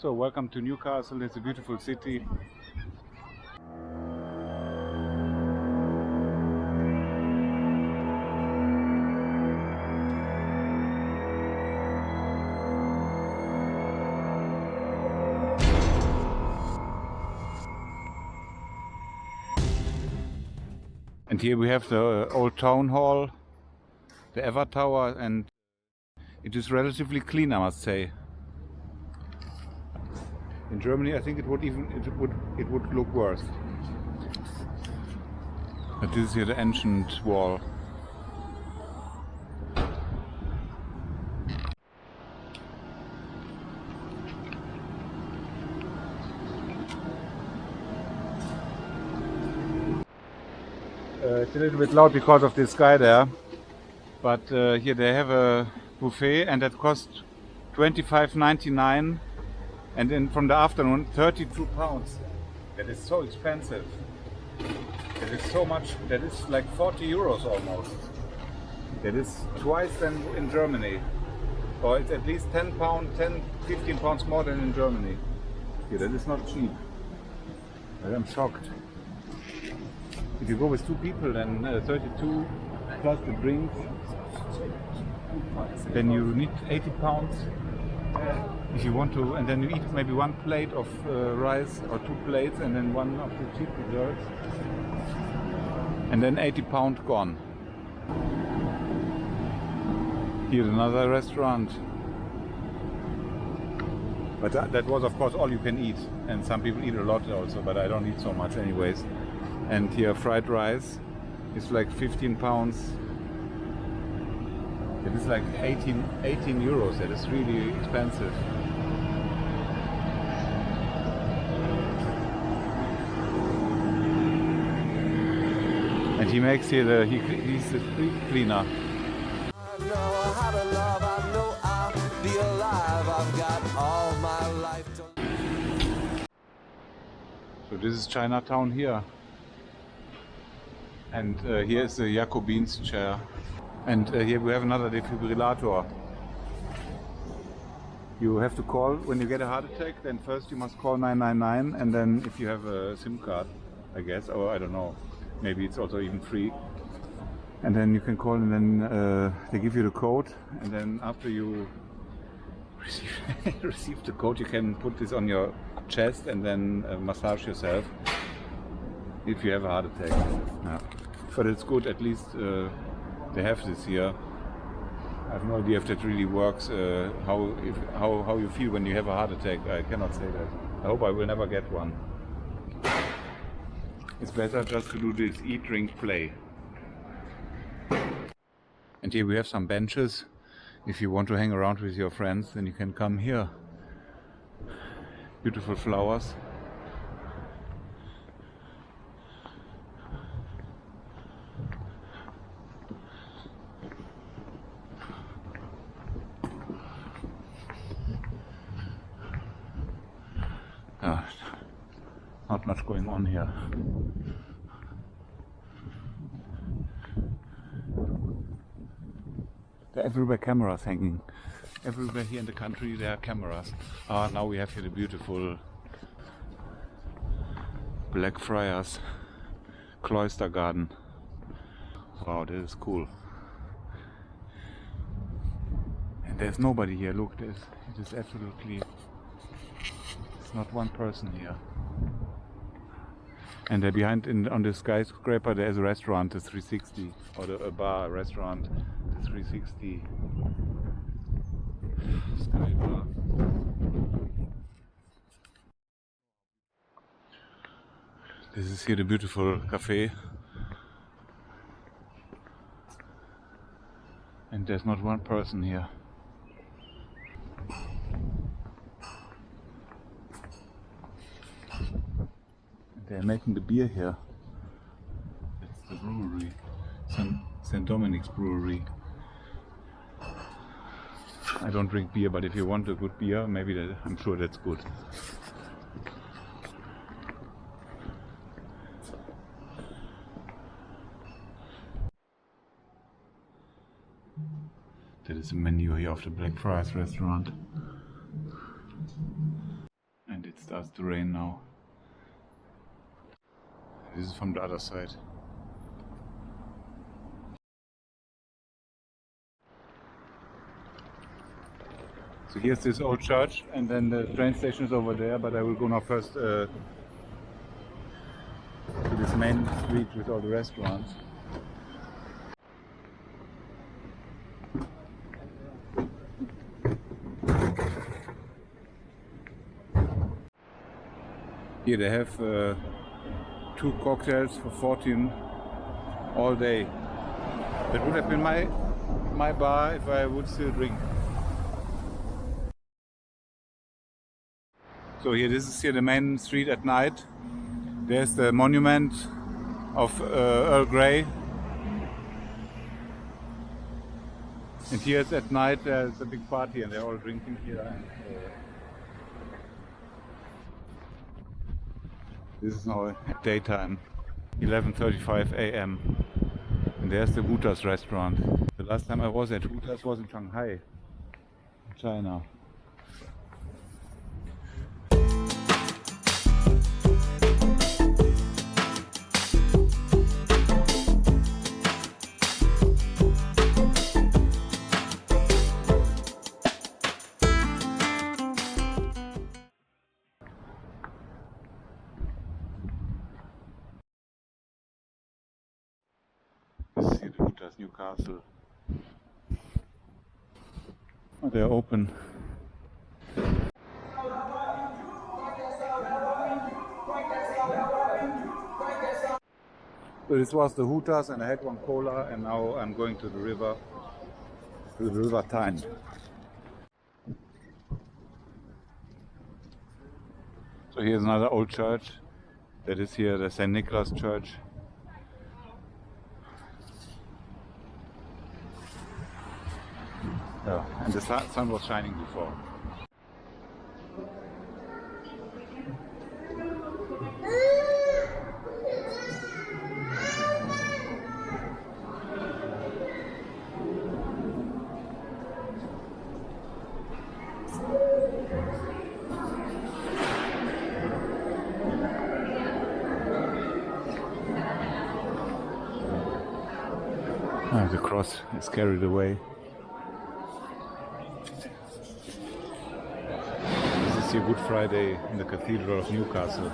So welcome to Newcastle, it's a beautiful city. And here we have the old town hall, the Ever Tower, and it is relatively clean, I must say. In Germany, I think it would look worse. But this is here the ancient wall. It's a little bit loud because of this guy there, but here they have a buffet and that costs £25.99, and then from the afternoon £32. That is so expensive. That is so much. That is like 40 euros almost. That is twice than in Germany, or it's at least 10 pounds, 15 pounds more than in Germany. Yeah, that is not cheap. I'm shocked. If you go with two people, then 32 plus the drinks, then you need 80 pounds. If you want to, and then you eat maybe one plate of rice or two plates, and then one of the cheap desserts, and then 80 pounds gone. Here's another restaurant. But that was of course all you can eat, and some people eat a lot also, but I don't eat so much anyways. And here fried rice is like 15 pounds. It is like 18 euros. That is really expensive. And he makes here he's the street cleaner. I know how to love, I know I'll be alive. I've got all my life to... So this is Chinatown here. And here is the Jacobin's chair. And here we have another defibrillator. You have to call, when you get a heart attack, then first you must call 999, and then if you have a SIM card, I guess, or I don't know, maybe it's also even free. And then you can call, and then they give you the code, and then after you receive the code, you can put this on your chest and then massage yourself if you have a heart attack. Yeah. But it's good, at least they have this here. I have no idea if that really works, how you feel when you have a heart attack. I cannot say that. I hope I will never get one. It's better just to do this eat, drink, play. And here we have some benches. If you want to hang around with your friends, then you can come here. Beautiful flowers. Not much going on here. There are everywhere cameras hanging. Everywhere here in the country there are cameras. Now we have here the beautiful Blackfriars cloister garden. Wow, this is cool. And there's nobody here. Look, it is absolutely. There's not one person here. And there behind on the skyscraper there's a restaurant, the 360, or a bar, restaurant, the 360 Sky Bar. This is here the beautiful cafe. And there's not one person here. They're making the beer here. It's the brewery, St. Dominic's Brewery. I don't drink beer, but if you want a good beer, maybe I'm sure that's good. That is the menu here of the Blackfriars restaurant. starts to rain now. This is from the other side. So here's this old church, and then the train station is over there, but I will go now first to this main street with all the restaurants. Here they have 2 cocktails for 14 all day. That would have been my bar if I would still drink. So this is the main street at night. There's the monument of Earl Grey. And here's at night there's a big party and they're all drinking here. And, this is now at daytime, 11:35 a.m. And there's the Hooters restaurant. The last time I was at Hooters was in Shanghai, China. This is the Hooters Newcastle. Oh, they're open. So this was the Hooters, and I had one cola, and now I'm going to the River Tyne. So here's another old church. That is here the St. Nicholas Church. Yeah, and the sun was shining before. The cross is carried away. This is here Good Friday in the Cathedral of Newcastle.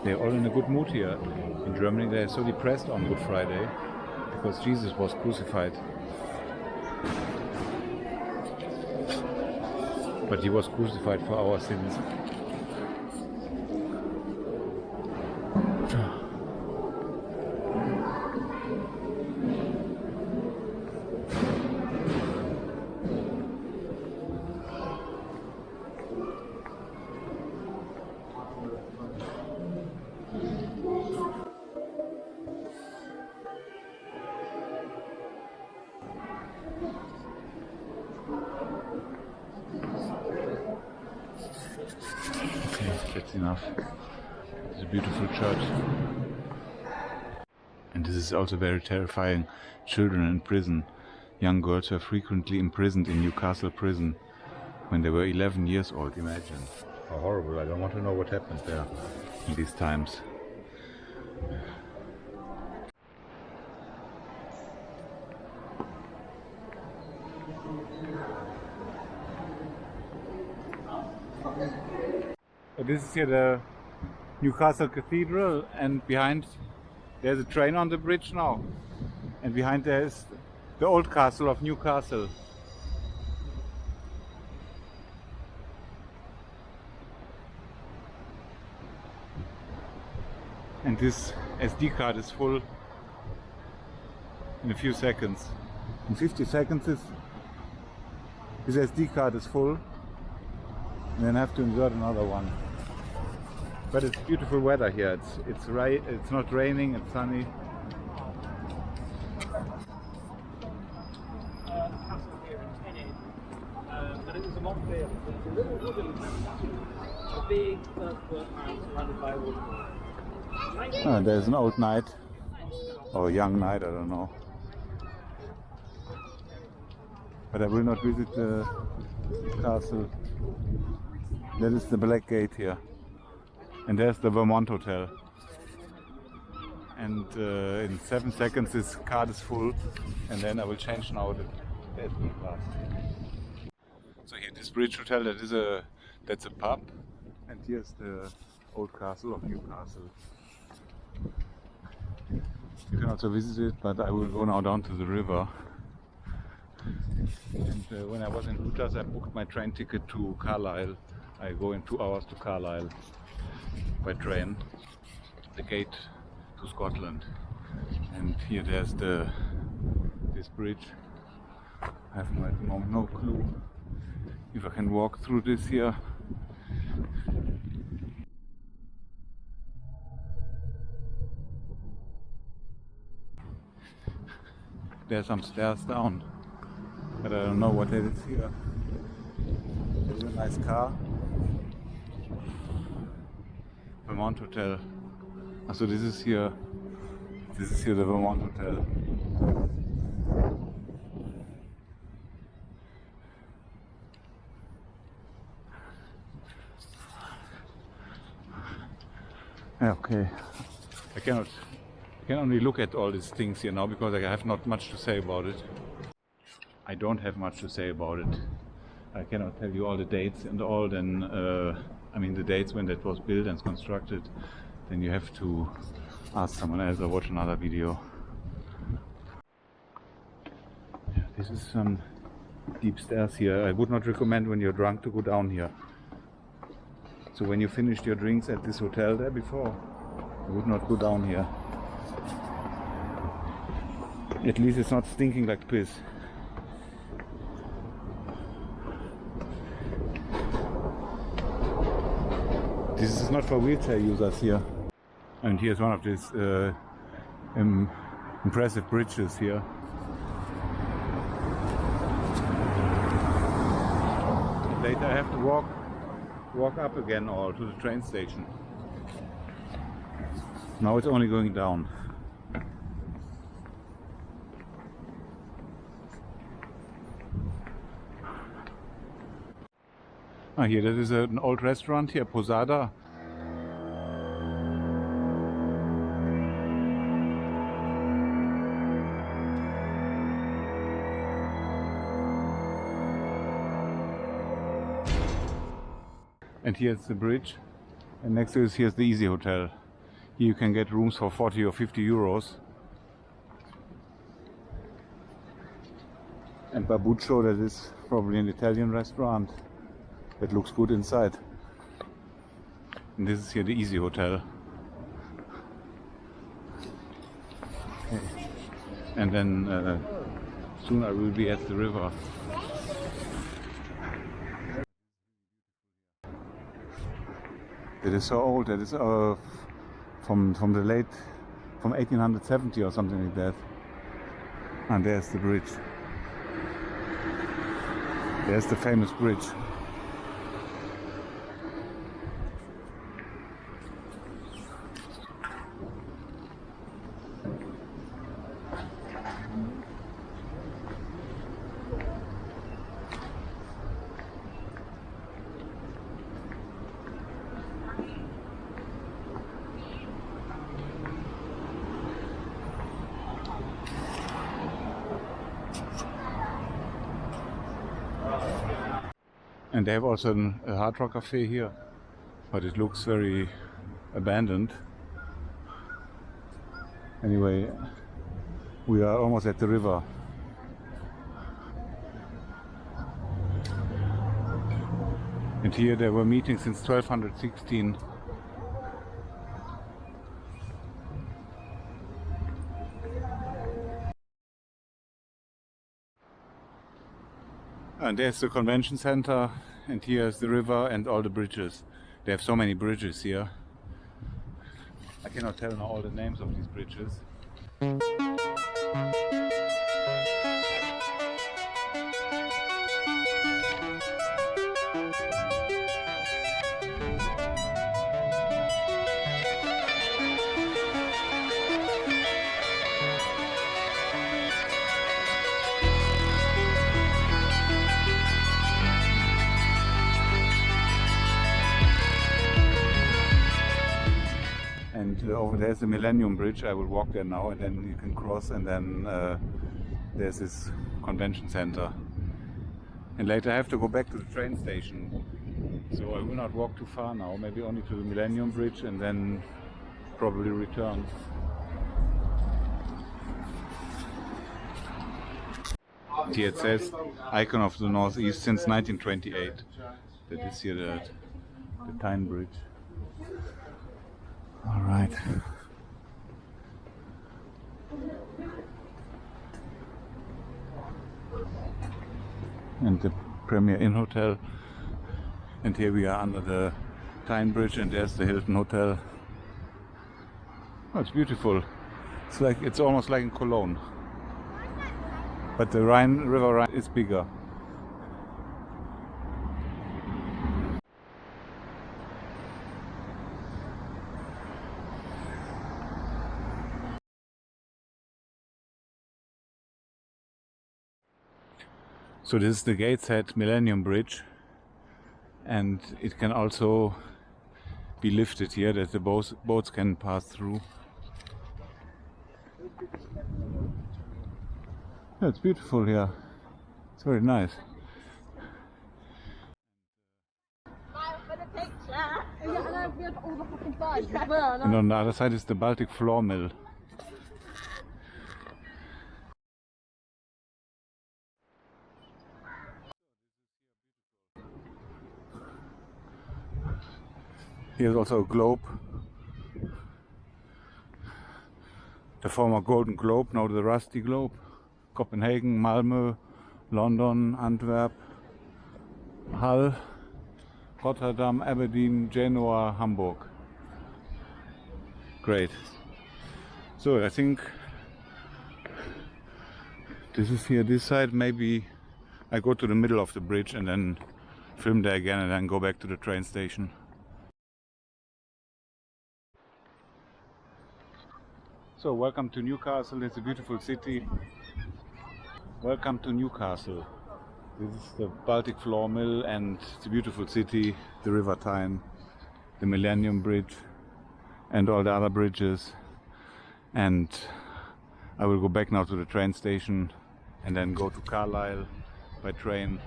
They're all in a good mood here. In Germany they're so depressed on Good Friday because Jesus was crucified. But he was crucified for our sins. That's enough. It's a beautiful church. And this is also very terrifying. Children in prison. Young girls were frequently imprisoned in Newcastle prison when they were 11 years old. Imagine. How horrible. I don't want to know what happened there in these times. This is here the Newcastle Cathedral, and behind there's a train on the bridge now, and behind there is the old castle of Newcastle. And this SD card is full in a few seconds. In 50 seconds this SD card is full, and then I have to insert another one. But it's beautiful weather here. It's not raining. It's sunny. Ah, there's an old knight, or a young knight, I don't know. But I will not visit the castle. That is the Black Gate here. And there's the Vermont Hotel. And in 7 seconds this card is full, and then I will change now the SD card. So here, this Bridge Hotel, that's a pub, and here's the old castle of Newcastle. You can also visit it, but I will go now down to the river. And when I was in Newcastle, I booked my train ticket to Carlisle. I go in 2 hours to Carlisle by train, the gate to Scotland. And here there's this bridge. I have no clue if I can walk through this here. There's some stairs down, but I don't know what that is here. There's a nice car. Vermont Hotel. So this is here the Vermont Hotel. Yeah, okay. I can only look at all these things here now because I have not much to say about it. I don't have much to say about it. I cannot tell you all the dates and all. Then I mean the dates when that was built and constructed. Then you have to ask someone else or watch another video. Yeah, this is some deep stairs here. I would not recommend when you're drunk to go down here. So when you finished your drinks at this hotel there before, you would not go down here. At least it's not stinking like piss. This is not for wheelchair users here. And here's one of these impressive bridges here. Later I have to walk up again or to the train station. Now it's only going down. Ah, here, that is an old restaurant here, Posada. And here's the bridge, and next to it here's the Easy Hotel. Here you can get rooms for 40 or 50 euros. And Babuccio, that is probably an Italian restaurant. That looks good inside. And this is here the Easy Hotel. Okay. And then soon I will be at the river. It is so old. That is from 1870 or something like that. And there's the bridge. There's the famous bridge. And they have also a Hard Rock cafe here, but it looks very abandoned. Anyway, we are almost at the river. And here there were meetings since 1216. And there's the convention center, and here's the river and all the bridges. They have so many bridges here. I cannot tell now all the names of these bridges. there's the Millennium Bridge. I will walk there now, and then you can cross, and then there's this convention center. And later I have to go back to the train station. So I will not walk too far now, maybe only to the Millennium Bridge and then probably return. Here it says Icon of the Northeast since 1928. That is here the Tyne Bridge. Alright. And the Premier Inn Hotel. And here we are under the Tyne Bridge, and there's the Hilton Hotel. Oh, it's beautiful. It's almost like in Cologne. But the River Rhine is bigger. So this is the Gateshead Millennium Bridge, and it can also be lifted here that the boats can pass through. Yeah, it's beautiful here. It's very nice. And on the other side is the Baltic Floor Mill. Here's also a globe. The former Golden Globe, now the Rusty Globe. Copenhagen, Malmö, London, Antwerp, Hull, Rotterdam, Aberdeen, Genoa, Hamburg. Great. So I think this is here, this side. Maybe I go to the middle of the bridge and then film there again and then go back to the train station. So welcome to Newcastle. It's a beautiful city. Welcome to Newcastle. This is the Baltic Floor Mill and it's a beautiful city, the River Tyne, the Millennium Bridge and all the other bridges. And I will go back now to the train station and then go to Carlisle by train.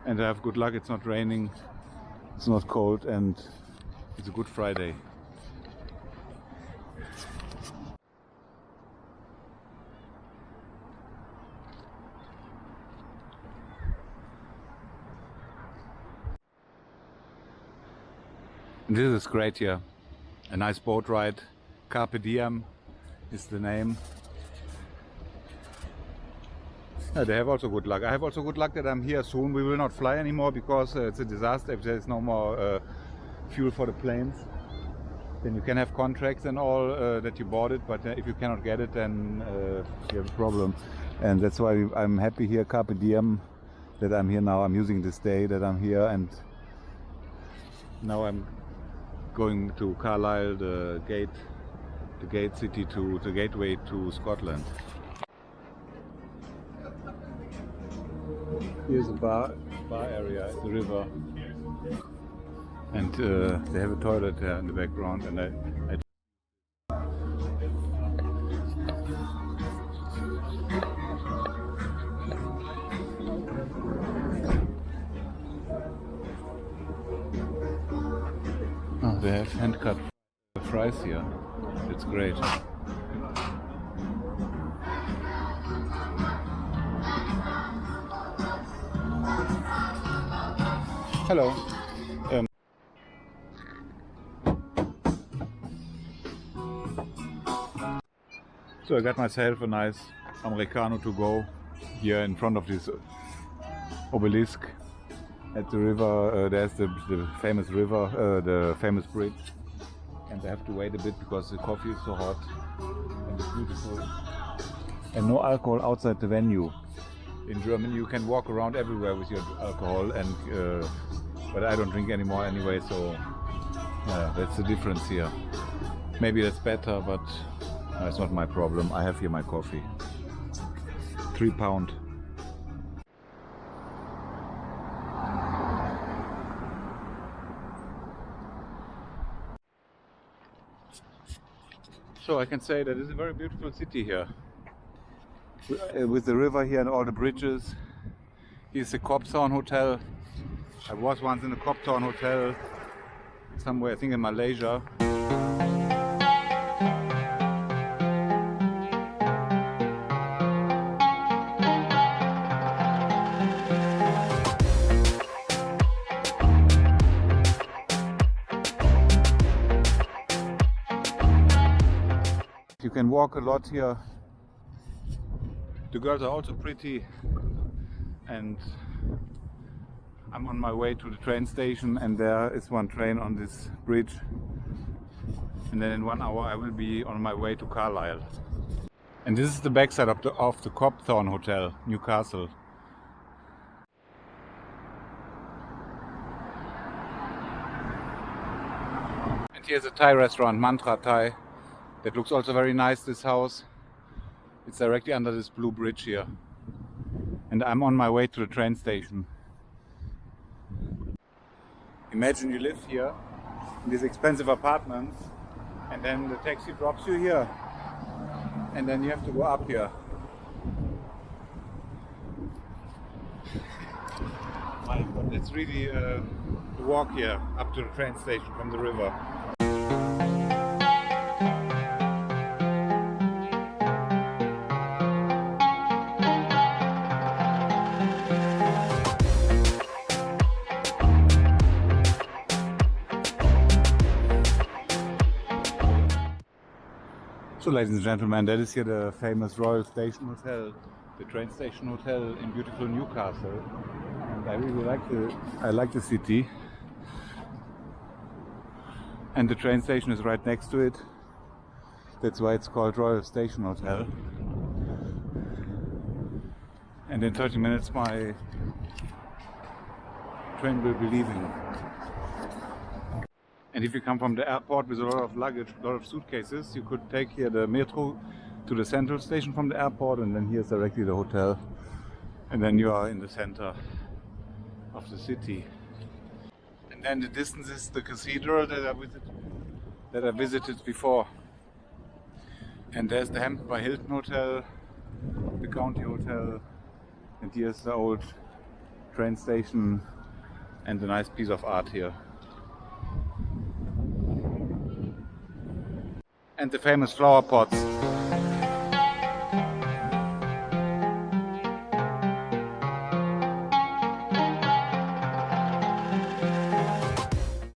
And I have good luck, it's not raining, it's not cold, and it's a Good Friday. This is great here. A nice boat ride. Carpe Diem is the name. Yeah, they have also good luck. I have also good luck that I'm here soon. We will not fly anymore because it's a disaster if there is no more fuel for the planes. Then you can have contracts and all that you bought it, but if you cannot get it, then you have a problem. And that's why I'm happy here, Carpe Diem, that I'm here now. I'm using this day that I'm here, and now I'm going to Carlisle, the gate city, to the gateway to Scotland. Here's a bar area at the river, and they have a toilet there in the background. And I they have hand-cut fries here. It's great. Hello. So I got myself a nice Americano to go here in front of this obelisk. At the river, there's the famous river, the famous bridge, and I have to wait a bit because the coffee is so hot and it's beautiful. And no alcohol outside the venue. In Germany you can walk around everywhere with your alcohol, and but I don't drink anymore anyway, so that's the difference here. Maybe that's better, but it's not my problem. I have here my coffee. £3. So I can say that it's a very beautiful city here. With the river here and all the bridges. Here's the Copthorne Hotel. I was once in the Copthorne Hotel somewhere, I think in Malaysia. You can walk a lot here. The girls are also pretty, and I'm on my way to the train station, and there is one train on this bridge, and then in 1 hour I will be on my way to Carlisle. And this is the backside of the Copthorne Hotel, Newcastle. And here's a Thai restaurant, Mantra Thai. That looks also very nice, this house. It's directly under this blue bridge here. And I'm on my way to the train station. Imagine you live here in these expensive apartments, and then the taxi drops you here. And then you have to go up here. My God, it's really a walk here up to the train station from the river. So, ladies and gentlemen, that is here the famous Royal Station Hotel, the train station hotel in beautiful Newcastle. And I really like the city. And the train station is right next to it. That's why it's called Royal Station Hotel. And in 30 minutes my train will be leaving. And if you come from the airport with a lot of luggage, a lot of suitcases, you could take here the metro to the central station from the airport, and then here's directly the hotel. And then you are in the center of the city. And then the distance is the cathedral that I visited before. And there's the Hampton by Hilton Hotel, the County Hotel, and here's the old train station and a nice piece of art here. And the famous flower pots.